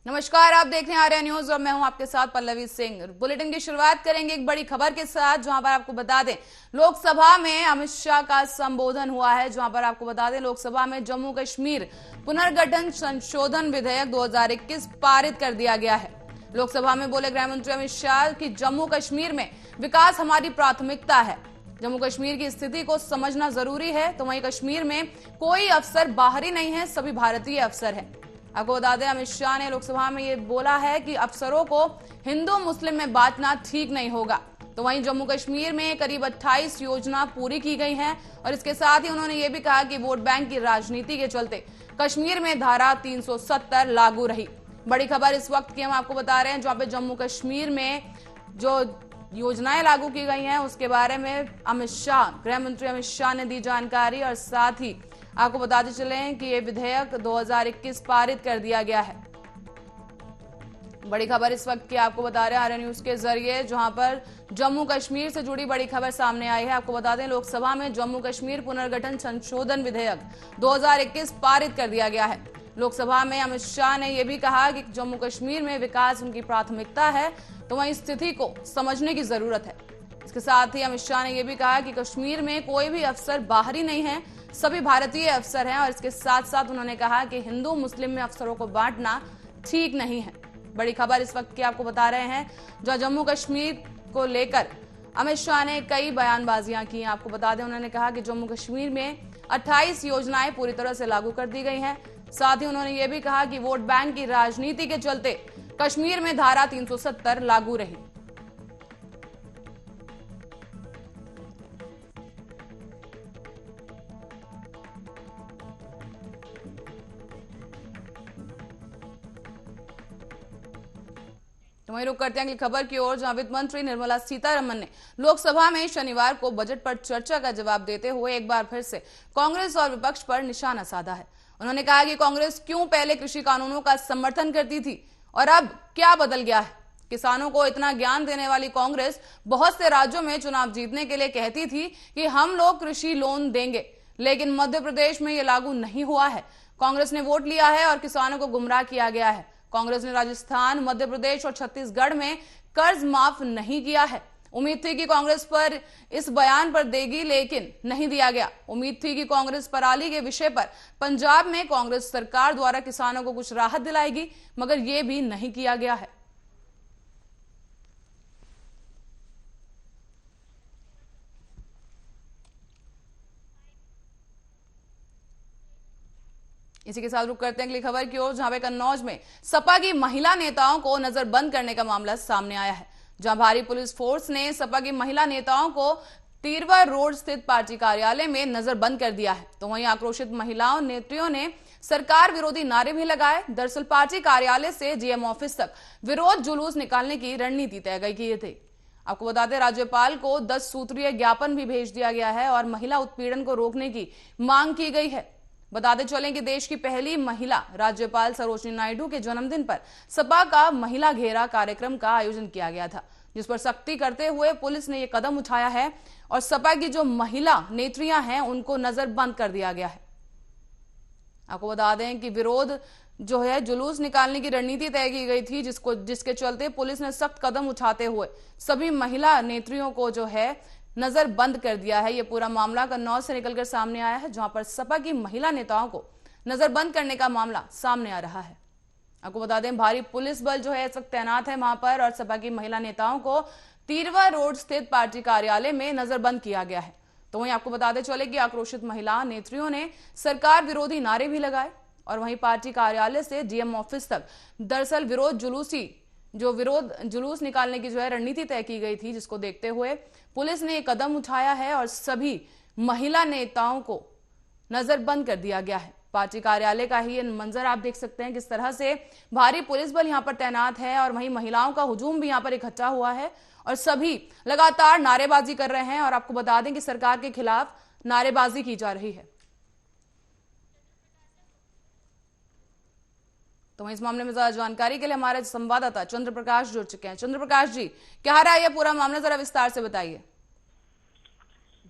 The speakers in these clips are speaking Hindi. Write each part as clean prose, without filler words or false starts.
नमस्कार, आप देख रहे हैं आर्या न्यूज और मैं हूं आपके साथ पल्लवी सिंह। बुलेटिन की शुरुआत करेंगे एक बड़ी खबर के साथ, जहां पर आपको बता दें लोकसभा में अमित शाह का संबोधन हुआ है। जहां पर आपको बता दें लोकसभा में जम्मू कश्मीर पुनर्गठन संशोधन विधेयक 2021 पारित कर दिया गया है। लोकसभा में बोले गृह मंत्री अमित शाह कि जम्मू कश्मीर में विकास हमारी प्राथमिकता है। जम्मू कश्मीर की स्थिति को समझना जरूरी है। तो वहीं कश्मीर में कोई अफसर बाहरी नहीं है, सभी भारतीय अफसर है। आपको बता दें अमित शाह ने लोकसभा में ये बोला है कि अफसरों को हिंदू मुस्लिम में बांटना ठीक नहीं होगा। तो वहीं जम्मू कश्मीर में करीब 28 योजना पूरी की गई हैं और इसके साथ ही उन्होंने ये भी कहा कि वोट बैंक की राजनीति के चलते कश्मीर में धारा 370 लागू रही। बड़ी खबर इस वक्त की हम आपको बता रहे हैं, जहां पे जम्मू कश्मीर में जो योजनाएं लागू की गई हैं उसके बारे में अमित शाह, गृह मंत्री अमित शाह ने दी जानकारी। और साथ ही आपको बताते चलें कि ये विधेयक 2021 पारित कर दिया गया है। बड़ी खबर इस वक्त की आपको बता रहे हैं आर्या न्यूज के जरिए, जहां पर जम्मू कश्मीर से जुड़ी बड़ी खबर सामने आई है। आपको बता दें लोकसभा में जम्मू कश्मीर पुनर्गठन संशोधन विधेयक 2021 पारित कर दिया गया है। लोकसभा में अमित शाह ने यह भी कहा कि जम्मू कश्मीर में विकास उनकी प्राथमिकता है, तो वहीं स्थिति को समझने की जरूरत है। इसके साथ ही अमित शाह ने यह भी कहा कि कश्मीर में कोई भी अफसर बाहरी नहीं है, सभी भारतीय अफसर हैं। और इसके साथ साथ उन्होंने कहा कि हिंदू मुस्लिम में अफसरों को बांटना ठीक नहीं है। बड़ी खबर इस वक्त की आपको बता रहे हैं, जो जम्मू कश्मीर को लेकर अमित शाह ने कई बयानबाजियां की। आपको बता दें उन्होंने कहा कि जम्मू कश्मीर में 28 योजनाएं पूरी तरह से लागू कर दी गई हैं। साथ ही उन्होंने ये भी कहा कि वोट बैंक की राजनीति के चलते कश्मीर में धारा 370 लागू रही। तो वहीं रुक करते हैं अगली खबर की ओर, जहां वित्त मंत्री निर्मला सीतारमण ने लोकसभा में शनिवार को बजट पर चर्चा का जवाब देते हुए एक बार फिर से कांग्रेस और विपक्ष पर निशाना साधा है। उन्होंने कहा कि कांग्रेस क्यों पहले कृषि कानूनों का समर्थन करती थी और अब क्या बदल गया है। किसानों को इतना ज्ञान देने वाली कांग्रेस बहुत से राज्यों में चुनाव जीतने के लिए कहती थी कि हम लोग कृषि लोन देंगे, लेकिन मध्य प्रदेश में यह लागू नहीं हुआ है। कांग्रेस ने वोट लिया है और किसानों को गुमराह किया गया है। कांग्रेस ने राजस्थान, मध्य प्रदेश और छत्तीसगढ़ में कर्ज माफ नहीं किया है। उम्मीद थी कि कांग्रेस पर इस बयान पर देगी, लेकिन नहीं दिया गया। उम्मीद थी कि कांग्रेस पराली के विषय पर पंजाब में कांग्रेस सरकार द्वारा किसानों को कुछ राहत दिलाएगी, मगर यह भी नहीं किया गया है। इसी के साथ रुक करते हैं अगली खबर की ओर, जहां पे कन्नौज में सपा की महिला नेताओं को नजरबंद करने का मामला सामने आया है। जहां भारी पुलिस फोर्स ने सपा की महिला नेताओं को तीरवा रोड स्थित पार्टी कार्यालय में नजरबंद कर दिया है। तो वहीं आक्रोशित महिलाओं नेत्रियों ने सरकार विरोधी नारे भी लगाए। दरअसल पार्टी कार्यालय से जीएम ऑफिस तक विरोध जुलूस निकालने की रणनीति तय की थी। आपको बता दें राज्यपाल को 10 सूत्रीय ज्ञापन भी भेज दिया गया है और महिला उत्पीड़न को रोकने की मांग की गई है। बताते चलें कि देश की पहली महिला राज्यपाल सरोजिनी नायडू के जन्मदिन पर सपा का महिला घेरा कार्यक्रम का आयोजन किया गया था, जिस पर सख्ती करते हुए पुलिस ने यह कदम उठाया है और सपा की जो महिला नेत्रियां हैं उनको नजरबंद कर दिया गया है। आपको बता दें कि विरोध जो है जुलूस निकालने की रणनीति तय की गई थी, जिसके चलते पुलिस ने सख्त कदम उठाते हुए सभी महिला नेत्रियों को जो है नजर बंद कर दिया है। यह पूरा मामला कन्नौज से निकलकर सामने आया है, जहां पर सपा की महिला नेताओं को नजरबंद करने का मामला सामने आ रहा है। आपको बता दें भारी पुलिस बल जो है इस वक्त तैनात है वहां पर और सपा की महिला नेताओं को तीरवा रोड स्थित पार्टी कार्यालय में नजरबंद किया गया है। तो वहीं आपको बताते चले कि आक्रोशित महिला नेत्रियों ने सरकार विरोधी नारे भी लगाए और वहीं पार्टी कार्यालय से डीएम ऑफिस तक दरअसल विरोध जुलूस निकालने की जो है रणनीति तय की गई थी, जिसको देखते हुए पुलिस ने एक कदम उठाया है और सभी महिला नेताओं को नजरबंद कर दिया गया है। पार्टी कार्यालय का ही ये मंजर आप देख सकते हैं, किस तरह से भारी पुलिस बल यहां पर तैनात है और वहीं महिलाओं का हुजूम भी यहां पर इकट्ठा हुआ है और सभी लगातार नारेबाजी कर रहे हैं और आपको बता दें कि सरकार के खिलाफ नारेबाजी की जा रही है। तो इस मामले में ज्यादा जानकारी के लिए हमारे संवाददाता चंद्र प्रकाश जुड़ चुके हैं। चंद्र प्रकाश जी, क्या रहा है पूरा मामला, जरा विस्तार से बताइए।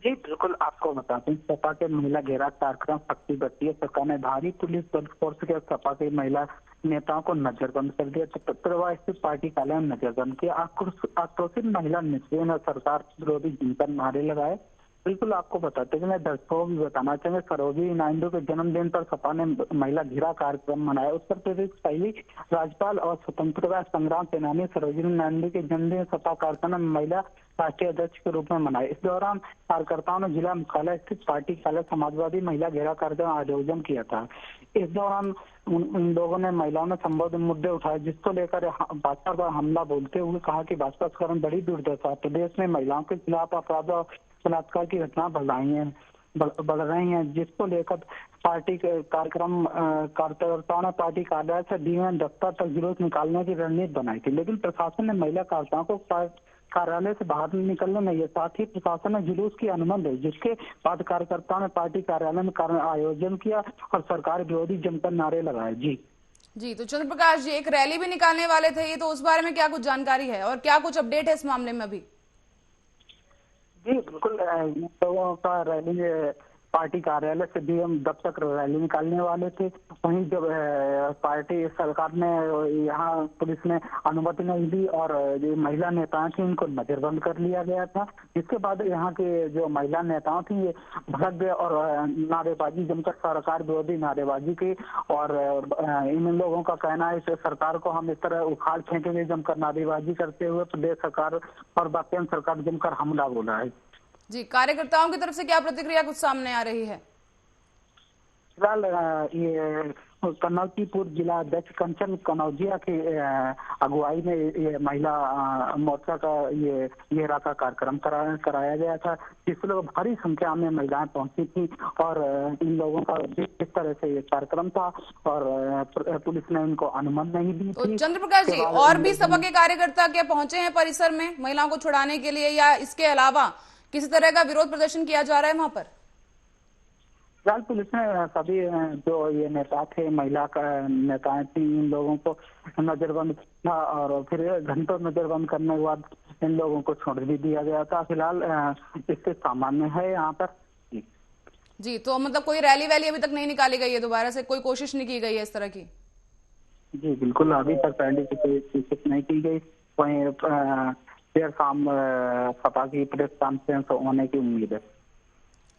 जी बिल्कुल, आपको बताते हैं सपा के महिला घेरा कार्यक्रम शक्ति बरती है। सरकार ने भारी पुलिस बल फोर्स के सपा के महिला नेताओं को नजरबंद कर दिया, चतुर्थवा स्थित पार्टी कार्यालय में नजरबंद किया। आक्रोशित महिला नेताओं ने सरकार विरोधी जमकर नारे लगाए। बिल्कुल आपको बताते हैं, मैं दर्शकों को भी बताना चाहूंगा, सरोजिनी नायडू के जन्मदिन पर सपा ने महिला घेरा कार्यक्रम मनाया। उत्तर प्रदेश की पहली राज्यपाल और स्वतंत्रता संग्राम सेनानी सरोजिनी नायडू के जन्मदिन सपा कार्यक्रम में महिला राष्ट्रीय अध्यक्ष के रूप में मनाए। इस दौरान कार्यकर्ताओं ने जिला मुख्यालय स्थित पार्टी कार्यालय समाजवादी महिला घेरा कार्यक्रम आयोजन किया था। इस दौरान उन लोगों ने महिलाओं ने संबोधित मुद्दे उठाए, जिसको लेकर भाजपा पर हमला बोलते हुए कहा कि भाजपा कारण बड़ी दुर्दशा, प्रदेश में महिलाओं के खिलाफ अपराध और बलात्कार की घटना बढ़ रही हैं, जिसको लेकर पार्टी के कार्यकर्ताओं ने पार्टी कार्यालय से डीएम दफ्तर तक जुलूस निकालने की रणनीति बनाई थी, लेकिन प्रशासन ने महिला कार्यकर्ताओं को कार्यालय से बाहर निकलने नहीं है। साथ ही प्रशासन ने जुलूस की अनुमति दी, जिसके बाद कार्यकर्ताओं ने पार्टी कार्यालय में आयोजन किया और सरकार विरोधी जमकर नारे लगाए। जी, तो चंद्र प्रकाश जी, एक रैली भी निकालने वाले थे ये, तो उस बारे में क्या कुछ जानकारी है और क्या कुछ अपडेट है इस मामले में अभी? जी बिल्कुल, लोगों का रैली पार्टी कार्यालय से डीएम दफ्तर तक रैली निकालने वाले थे। वहीं जब पार्टी सरकार ने यहाँ पुलिस ने अनुमति नहीं दी और जो महिला नेताएं थी उनको नजरबंद कर लिया गया था, जिसके बाद यहाँ के जो महिला नेताओं थी ये भड़क गए और नारेबाजी जमकर सरकार विरोधी नारेबाजी की। और इन लोगों का कहना है सरकार को हम इस तरह उखाड़ फेंकेंगे, जमकर नारेबाजी करते हुए प्रदेश सरकार और बाकी सरकार जमकर हमला बोला है। जी, कार्यकर्ताओं की तरफ से क्या प्रतिक्रिया कुछ सामने आ रही है? फिलहाल ये कनौजीपुर जिला अध्यक्ष कंचन कनौजिया की अगुवाई में ये महिला मोर्चा का ये घेरा का कार्यक्रम कराया गया था, जिसमें लोग भारी संख्या में महिलाएं पहुंची थी और इन लोगों का जिस तरह से ये कार्यक्रम था और पुलिस ने इनको अनुमति नहीं दी थी। चंद्र प्रकाश जी, और भी सपा के कार्यकर्ता क्या पहुंचे हैं परिसर में महिलाओं को छुड़ाने के लिए, या इसके अलावा किसी तरह का विरोध प्रदर्शन किया जा रहा है वहां पर? फिलहाल पुलिस ने सभी जो ये नेता थे, महिला का नेताएं थी, इन लोगों को नजरबंद किया और फिर घंटों नजरबंद करने के बाद इन लोगों को छोड़ भी दिया गया था। फिलहाल इससे सामान्य है यहाँ पर। जी, तो मतलब कोई रैली वैली अभी तक नहीं निकाली गई है, दोबारा से कोई कोशिश नहीं की गई है इस तरह की? जी बिल्कुल, अभी तक रैली की कोई कोशिश नहीं की गई। वहीं देर शाम सपा की प्रेस कॉन्फ्रेंस होने की उम्मीद है।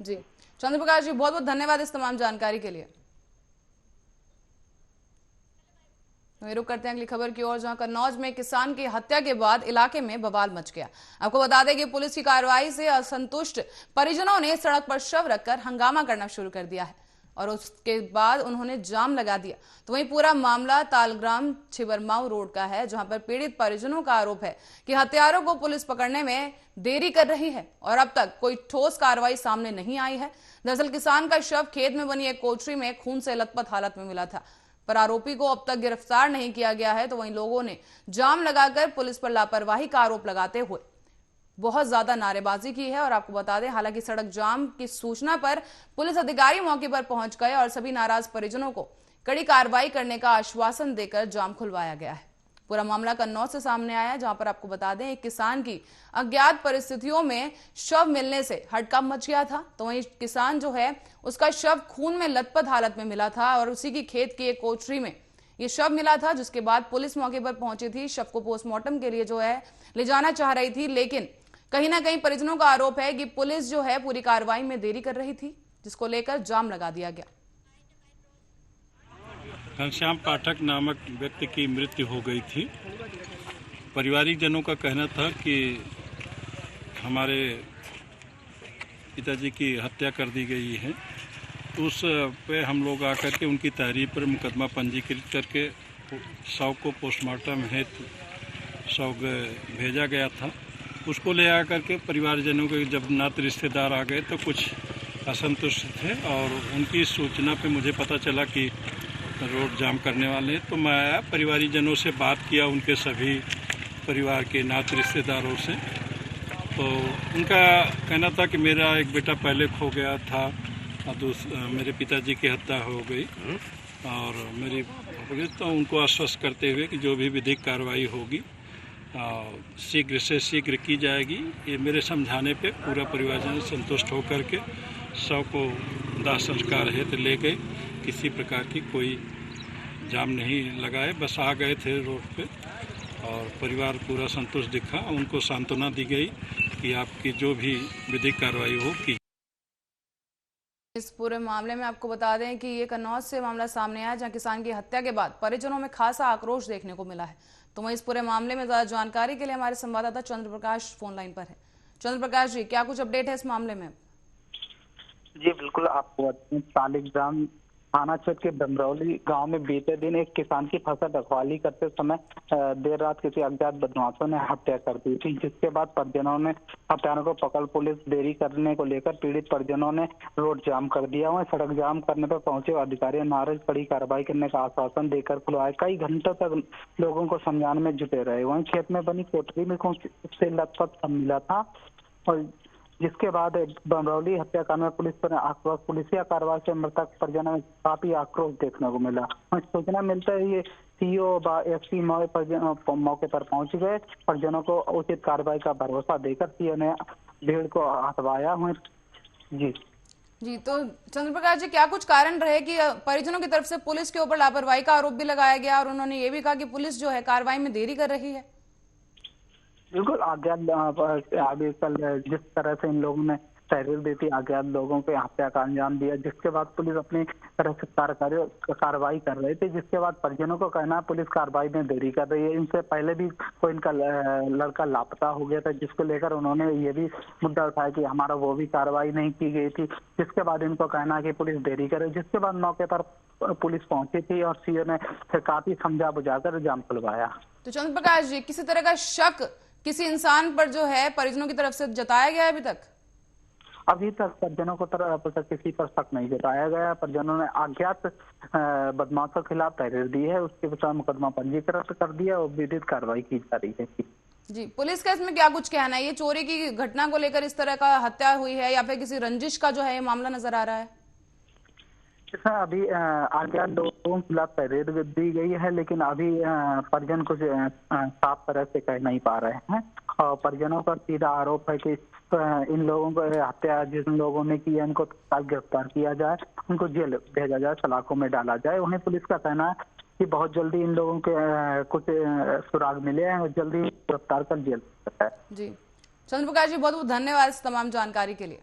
जी, चंद्र प्रकाश जी, बहुत बहुत धन्यवाद इस तमाम जानकारी के लिए। रुक करते हैं अगली खबर की ओर, जहां कन्नौज में किसान की हत्या के बाद इलाके में बवाल मच गया। आपको बता दें कि पुलिस की कार्रवाई से असंतुष्ट परिजनों ने सड़क पर शव रखकर हंगामा करना शुरू कर दिया है और उसके बाद उन्होंने जाम लगा दिया। तो वहीं पूरा मामला तालग्राम छिबरमाऊ रोड का है, जहां पर पीड़ित परिजनों का आरोप है कि हत्यारों को पुलिस पकड़ने में देरी कर रही है और अब तक कोई ठोस कार्रवाई सामने नहीं आई है। दरअसल किसान का शव खेत में बनी एक कोठरी में खून से लथपथ हालत में मिला था, पर आरोपी को अब तक गिरफ्तार नहीं किया गया है। तो वहीं लोगों ने जाम लगाकर पुलिस पर लापरवाही का आरोप लगाते हुए बहुत ज्यादा नारेबाजी की है। और आपको बता दें, हालांकि सड़क जाम की सूचना पर पुलिस अधिकारी मौके पर पहुंच गए और सभी नाराज परिजनों को कड़ी कार्रवाई करने का आश्वासन देकर जाम खुलवाया गया है। पूरा मामला कन्नौज से सामने आया है, जहां पर आपको बता दें एक किसान की अज्ञात परिस्थितियों में शव मिलने से हड़कंप मच गया था। तो वहीं किसान जो है उसका शव खून में लथपथ हालत में मिला था और उसी की खेत की एक कोठरी में ये शव मिला था, जिसके बाद पुलिस मौके पर पहुंची थी। शव को पोस्टमार्टम के लिए जो है ले जाना चाह रही थी, लेकिन कहीं ना कहीं परिजनों का आरोप है कि पुलिस जो है पूरी कार्रवाई में देरी कर रही थी, जिसको लेकर जाम लगा दिया गया। घनश्याम पाठक नामक व्यक्ति की मृत्यु हो गई थी। पारिवारिक जनों का कहना था कि हमारे पिताजी की हत्या कर दी गई है। उस पे हम लोग आकर के उनकी तहरीर पर मुकदमा पंजीकृत करके शव को पोस्टमार्टम हेतु शव भेजा गया था। उसको ले आकर के परिवारजनों के जब नाते रिश्तेदार आ गए तो कुछ असंतुष्ट थे और उनकी सूचना पे मुझे पता चला कि रोड जाम करने वाले हैं। तो मैं आया, परिवारजनों से बात किया, उनके सभी परिवार के नाते रिश्तेदारों से। तो उनका कहना था कि मेरा एक बेटा पहले खो गया था और मेरे पिताजी की हत्या हो गई और मेरी हो गई। तो उनको आश्वस्त करते हुए कि जो भी विधिक कार्रवाई होगी शीघ्र से शीघ्र की जाएगी। ये मेरे समझाने पे पूरा परिवारजन संतुष्ट होकर के शव को दाह संस्कार हेतु ले गए। किसी प्रकार की कोई जाम नहीं लगाए, बस आ गए थे रोड पे और परिवार पूरा संतुष्ट दिखा। उनको सांत्वना दी गई कि आपकी जो भी विधिक कार्रवाई हो की। इस पूरे मामले में आपको बता दें कि ये कन्नौज से मामला सामने आया, जहां किसान की हत्या के बाद परिजनों में खासा आक्रोश देखने को मिला है। तो वहीं इस पूरे मामले में ज्यादा जानकारी के लिए हमारे संवाददाता चंद्र प्रकाश फोन लाइन पर है। चंद्र प्रकाश जी, क्या कुछ अपडेट है इस मामले में? जी बिल्कुल, आपको सालिकग्राम थाना क्षेत्र के बमरौली गांव में बीते दिन एक किसान की फसल रखवाली करते समय देर रात किसी अज्ञात बदमाशों ने हत्या कर दी थी, जिसके बाद परिजनों ने हत्यारों को पकड़ पुलिस देरी करने को लेकर पीड़ित परिजनों ने रोड जाम कर दिया। वहीं सड़क जाम करने पर पहुंचे अधिकारियों नाराज कड़ी कार्रवाई करने का आश्वासन देकर खुलवाए। कई घंटों तक लोगों को समझाने में जुटे रहे। वहीं खेत में बनी कोठरी में से लथपथ मिला था और जिसके बाद बमरौली हत्याकांड में पुलिस पर आक्रोश, पुलिसिया कार्रवाई से मृतक परिजनों में काफी आक्रोश देखने को मिला। सूचना मिलता है ये सीओ एसपी मौके पर पहुंच गए। परिजनों को उचित कार्रवाई का भरोसा देकर सीओ ने भीड़ को हटवाया। जी, तो चंद्र प्रकाश जी, क्या कुछ कारण रहे कि परिजनों की तरफ से पुलिस के ऊपर लापरवाही का आरोप भी लगाया गया और उन्होंने ये भी कहा कि पुलिस जो है कार्रवाई में देरी कर रही है? बिल्कुल, अभी कल जिस तरह से इन लोगों ने तहरीर दी थी, अज्ञात लोगों पे हत्या का अंजाम दिया, जिसके बाद पुलिस अपनी तरफ से कार्रवाई कर रही थी, जिसके बाद परिजनों को कहना है पुलिस कार्रवाई में देरी कर रही है। इनसे पहले भी कोई इनका लड़का लापता हो गया था, जिसको लेकर उन्होंने ये भी मुद्दा उठाया कि हमारा वो भी कार्रवाई नहीं की गई थी, जिसके बाद इनको कहना है कि पुलिस देरी करे। जिसके बाद मौके पर पुलिस पहुंची थी और सीओ ने काफी समझा बुझाकर जाम खुलवाया। तो चंद्र प्रकाश जी, किसी तरह का शक किसी इंसान पर जो है परिजनों की तरफ से जताया गया है अभी तक? अभी तक परिजनों को तरफ किसी पर शक नहीं जताया गया। परिजनों ने अज्ञात बदमाशों के खिलाफ तहरीर दी है, उसके विषय मुकदमा पंजीकृत कर दिया और विधिक कार्रवाई की जा रही है। जी, पुलिस का इसमें क्या कुछ कहना है? ये चोरी की घटना को लेकर इस तरह का हत्या हुई है या फिर किसी रंजिश का जो है ये मामला नजर आ रहा है? अभी अज्ञात लोगों के खिलाफ तहरीर दी गई है, लेकिन अभी परिजन कुछ साफ तरह से कह नहीं पा रहे हैं और परिजनों का सीधा आरोप है कि इन लोगों को हत्या जिन लोगों ने की है उनको तत्काल गिरफ्तार किया जाए, उनको जेल भेजा जाए, सलाखों में डाला जाए। वहीं पुलिस का कहना है कि बहुत जल्दी इन लोगों के कुछ सुराग मिले हैं और जल्दी गिरफ्तार कर जेल। जी, चंद्र प्रकाश जी, बहुत बहुत धन्यवाद इस तमाम जानकारी के लिए।